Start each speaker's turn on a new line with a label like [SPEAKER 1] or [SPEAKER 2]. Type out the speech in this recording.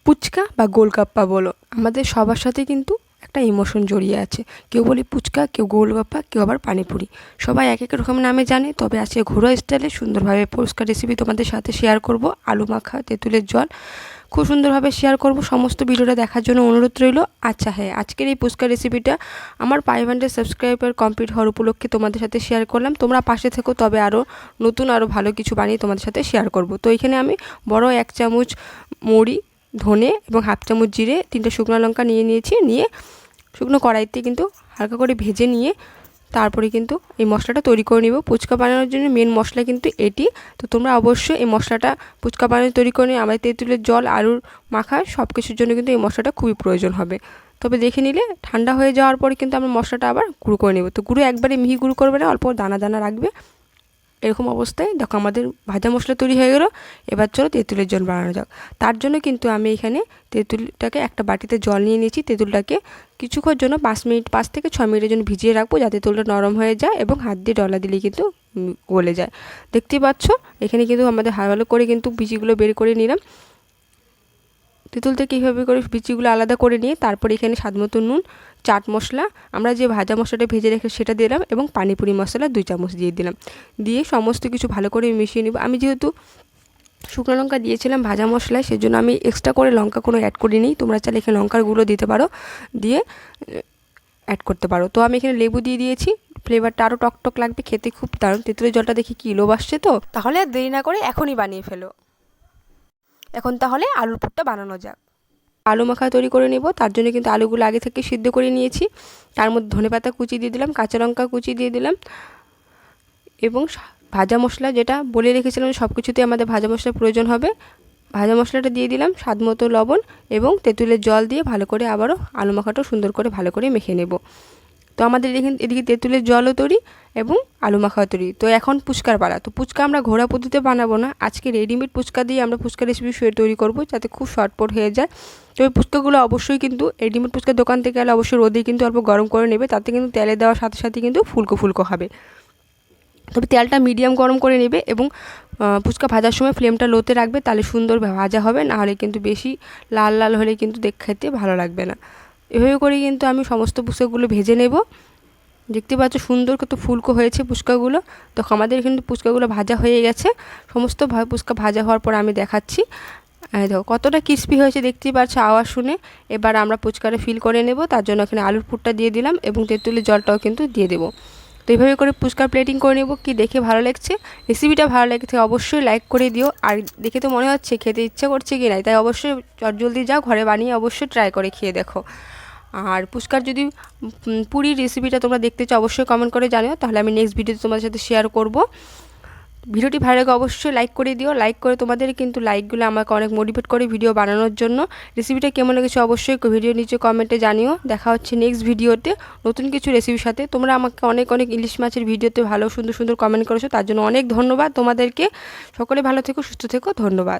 [SPEAKER 1] পুচকা বা গোলগাপ্পা বলো, আমাদের সবার সাথে কিন্তু একটা ইমোশন জড়িয়ে আছে। কেউ বলে পুচকা, কেউ গোলগাপ্পা, কেউ আবার পানিপুরি। সবাই এক এক রকম নামে জানে। তবে আজকে ঘরোয়া স্টাইলে সুন্দরভাবে পরিষ্কার রেসিপি তোমাদের সাথে শেয়ার করব। আলু মাখা, তেঁতুলের জল খুব সুন্দরভাবে শেয়ার করব। সমস্ত ভিডিওটা দেখার জন্য অনুরোধ রইল। আচ্ছা হ্যাঁ, আজকের এই পুচকা রেসিপিটা আমার 500 সাবস্ক্রাইবার কমপ্লিট হওয়ার উপলক্ষে তোমাদের সাথে শেয়ার করলাম। তোমরা পাশে থেকো, তবে আরও নতুন আরও ভালো কিছু বানিয়ে তোমাদের সাথে শেয়ার করব। তো এখানে আমি বড় 1 চামচ মুড়ি, ধনে এবং হাফ চামচ জিরে, 3টে শুকনো লঙ্কা নিয়েছি। নিয়ে শুকনো কড়াইতে কিন্তু হালকা করে ভেজে নিয়ে তারপরে কিন্তু এই মশলাটা তৈরি করে নিব। ফুচকা বানানোর জন্য মেন মশলা কিন্তু এটি। তো তোমরা অবশ্যই এই মশলাটা ফুচকা বানানো তৈরি করে নিয়ে আমাদের তেঁতুলের জল, আলুর মাখা সব কিছুর জন্য কিন্তু এই মশলাটা খুবই প্রয়োজন হবে। তবে দেখে নিলে ঠান্ডা হয়ে যাওয়ার পরে কিন্তু আমরা মশলাটা আবার গুঁড়ো করে নেব। তো গুঁড়ো একবারে মিহি গুঁড়ো করবে না, অল্প দানা দানা রাখবে। এরকম অবস্থায় দেখো আমাদের ভাজা মশলা তৈরি হয়ে গেল। এবার চলো তেঁতুলের জল বানানো যাক। তার জন্য কিন্তু আমি এখানে তেঁতুলটাকে একটা বাটিতে জল নিয়ে নিয়েছি। তেঁতুলটাকে কিছুক্ষণ জন্য 5 থেকে 6 মিনিটের জন্য ভিজিয়ে রাখবো, যাতে তেঁতুলটা নরম হয়ে যায় এবং হাত দিয়ে ডলা দিলেই কিন্তু গলে যায়। দেখতেই পাচ্ছ এখানে কিন্তু আমাদের ভালো করে কিন্তু বিচিগুলো বের করে নিলাম। তেঁতুল থেকে এইভাবে করে বিচিগুলো আলাদা করে নিয়ে তারপর এখানে স্বাদমতো নুন, চাট মশলা, আমরা যে ভাজা মশলাটা ভেজে রেখে সেটা দিলাম এবং পানিপুরি মশলা 2 চামচ দিয়ে দিলাম। দিয়ে সমস্ত কিছু ভালো করে মিশিয়ে নেব। আমি যেহেতু শুকনো লঙ্কা দিয়েছিলাম ভাজা মশলায়, সেজন্য আমি এক্সট্রা করে লঙ্কা কোনো অ্যাড করিনি। তোমরা চাইলে এখানে লঙ্কার গুঁড়ো দিতে পারো, দিয়ে অ্যাড করতে পারো। তো আমি এখানে লেবু দিয়ে দিয়েছি, ফ্লেভারটা আরও টকটক লাগবে, খেতে খুব দারুণ। তেঁতুলের জলটা দেখি কি লোভ আসছে, তো তাহলে আর দেরি না করে এখনই বানিয়ে ফেলো। এখন তাহলে আলুর পুরটা বানানো যাক। আলু মাখা তৈরি করে নেব। তার জন্য কিন্তু আলুগুলো আগে থেকে সিদ্ধ করে নিয়েছি। তার মধ্যে ধনেপাতা কুচি দিয়ে দিলাম, কাঁচা লঙ্কা কুচি দিয়ে দিলাম এবং ভাজা মশলা যেটা বলে রেখেছিলাম সব কিছুতে আমাদের ভাজা মশলার প্রয়োজন হবে। ভাজা মশলাটা দিয়ে দিলাম, স্বাদমতো লবণ এবং তেঁতুলের জল দিয়ে ভালো করে আবারও আলু মাখাটা সুন্দর করে ভালো করে মেখে নেব। তো আমাদের এদিকে তেঁতুলের জলও তৈরি এবং আলু মাখাও তৈরি। তো এখন ফুচকার পালা। তো ফুচকা আমরা ঘোড়া পদ্ধতিতে বানাবো না, আজকে রেডিমেড ফুচকা দিয়ে আমরা ফুচকা রেসিপি তৈরি করব, যাতে খুব শর্টপট হয়ে যায়। তো এই ফুচকাগুলো অবশ্যই কিন্তু রেডিমেড ফুচকার দোকান থেকে গেলে অবশ্যই রোদে কিন্তু অল্প গরম করে নেবে, তাতে কিন্তু তেলে দেওয়ার সাথে সাথে কিন্তু ফুলকো ফুলকো হবে। তবে তেলটা মিডিয়াম গরম করে নেবে এবং ফুচকা ভাজার সময় ফ্লেমটা লোতে রাখবে, তাহলে সুন্দর ভাজা হবে। না হলে কিন্তু বেশি লাল লাল হলে কিন্তু খেতে ভালো লাগবে না। এভাবে করে কিন্তু আমি সমস্ত ফুচকাগুলো ভেজে নেব। দেখতে পাচ্ছ সুন্দর কত ফুলকো হয়েছে ফুচকাগুলো। তো আমাদের কিন্তু ফুচকাগুলো ভাজা হয়ে গেছে। সমস্ত ফুচকা ভাজা হওয়ার পর আমি দেখাচ্ছি। দেখো কতটা ক্রিস্পি হয়েছে, দেখতেই পাচ্ছ আওয়াজ শুনে। এবার আমরা ফুচকাটা ফিল করে নেব। তার জন্য এখানে আলুর পুরটা দিয়ে দিলাম এবং তেঁতুলের জলটাও কিন্তু দিয়ে দেবো। তো এইভাবে করে ফুচকার প্লেটিং করে নেব। কি দেখে ভালো লাগছে, রেসিপিটা ভালো লাগছে অবশ্যই লাইক করে দিও। আর দেখে তো মনে হচ্ছে খেতে ইচ্ছে করছে কি নাই, তাই অবশ্যই চটজলদি যাও ঘরে বানিয়ে অবশ্যই ট্রাই করে খেয়ে দেখো। আর ফুচকার যদি পুরি রেসিপিটা তোমরা দেখতে চাও অবশ্যই কমেন্ট করে জানিও, তাহলে আমি নেক্সট ভিডিওতে তোমাদের সাথে শেয়ার করব। ভিডিওটি ভালো লাগে অবশ্যই লাইক করে দিও। লাইক করে তোমাদের কিন্তু লাইকগুলো আমাকে অনেক মোটিভেট করে ভিডিও বানানোর জন্য। রেসিপিটা কেমন লেগেছে অবশ্যই ভিডিও নিচে কমেন্টে জানিও। দেখা হচ্ছে নেক্সট ভিডিওতে নতুন কিছু রেসিপির সাথে। তোমরা আমাকে অনেক অনেক ইলিশ মাছের ভিডিওতে ভালো সুন্দর সুন্দর কমেন্ট করেছো, তার জন্য অনেক ধন্যবাদ তোমাদেরকে। সকলে ভালো থেকো, সুস্থ থেকো, ধন্যবাদ।